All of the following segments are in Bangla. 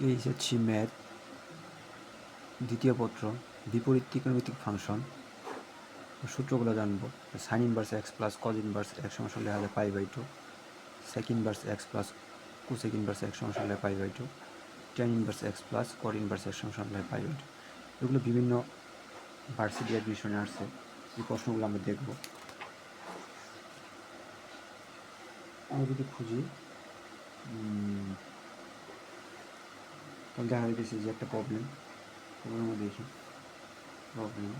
এই হচ্ছে ম্যাথ দ্বিতীয় পত্র বিপরীত ত্রিকোণমিতিক ফাংশন। সূত্রগুলো জানবো। Sine inverse x plus cos inverse x সমান লেখা যায় pi by two, sec inverse x plus cosec inverse x সমান লেখা pi by two, tan inverse x plus cot inverse x সমান লেখা পাই বাই টু। এগুলো বিভিন্ন ভার্সিটি অ্যাডমিশনে আসছে। এই প্রশ্নগুলো আমরা দেখব। আমরা যদি খুঁজি তাহলে দেখা যাচ্ছে যে একটা প্রবলেম আমরা দেখি। Problem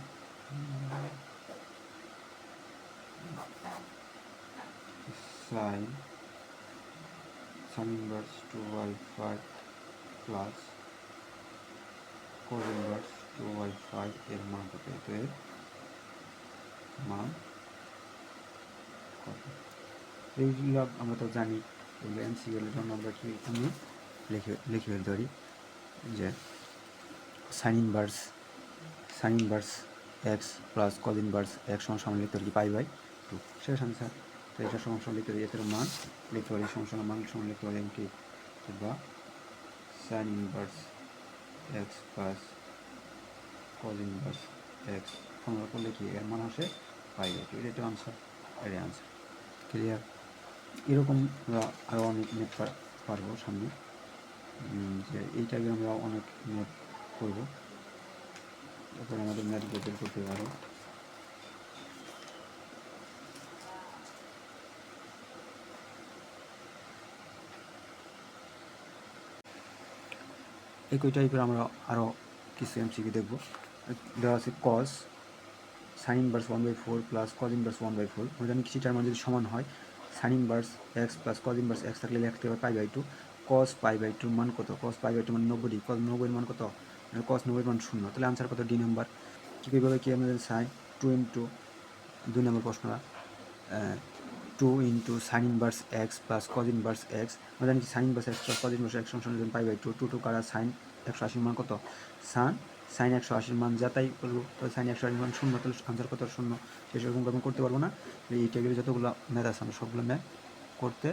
sign inverse 2y5 plus cos inverse 2y5 এর মান কত? তো এর মান কত? এইগুলো আমরা তো জানি। এগুলো এমসিকিউর জন্য আমরা কি আমি লিখে ফেলতে পারি যে sign inverse x plus cos inverse x সমান লিখতে পারি পাই বাই টু। শেষ আনসার। তো এটা সমস্যা লিখতে পারি, এটার মান লিখতে পারি, সমস্যার মান সমান লিখতে পারি কি, বা sign inverse x plus cos inverse x সংগ্রহ করলে কি এর মান আসে পাই বাই টু। এটা আনসার, এটাই আনসার। ক্লিয়ার? এরকম আমরা আরও অনেক ম্যাথ পারবো সামনে, যে এই টাইপের আমরা অনেক ম্যাথ করবো। তারপরে আমাদের ম্যাথগুলো বের করতে পারো। একই টাইপের আমরা আরও কিছু এমসিকিউ দেখবো। দেওয়া আছে cos sine inverse 1/4 plus cos inverse 1/4। আমরা জানি কিছুটার মান যদি সমান হয়, sine inverse x plus cos inverse x থাকলে লিখতে হবে pi by two. Cos pi by two মান কত? কস পাই বাই টু মানে 90, কস 90 মান কত? কস 90 মান 0। তাহলে আনসার কত? D number. কীভাবে কি আমাদের সাইন 2 ইন্টু 2 নম্বর প্রশ্নটা 2 into sign inverse x plus cos inverse x. আমরা জানি sign inverse x plus cos inverse x সমান পাই বাই টু। টু কারা সাইন 180 মান কত? সাইন 180 মান যাতাই করবো, তো সাইন 180 মান 0, তাহলে আনসার কত? 0। সেরকম আমি করতে পারবো না। এই টেবিলে যতগুলো ম্যাথ আছে আমরা সবগুলো ম্যাথ করতে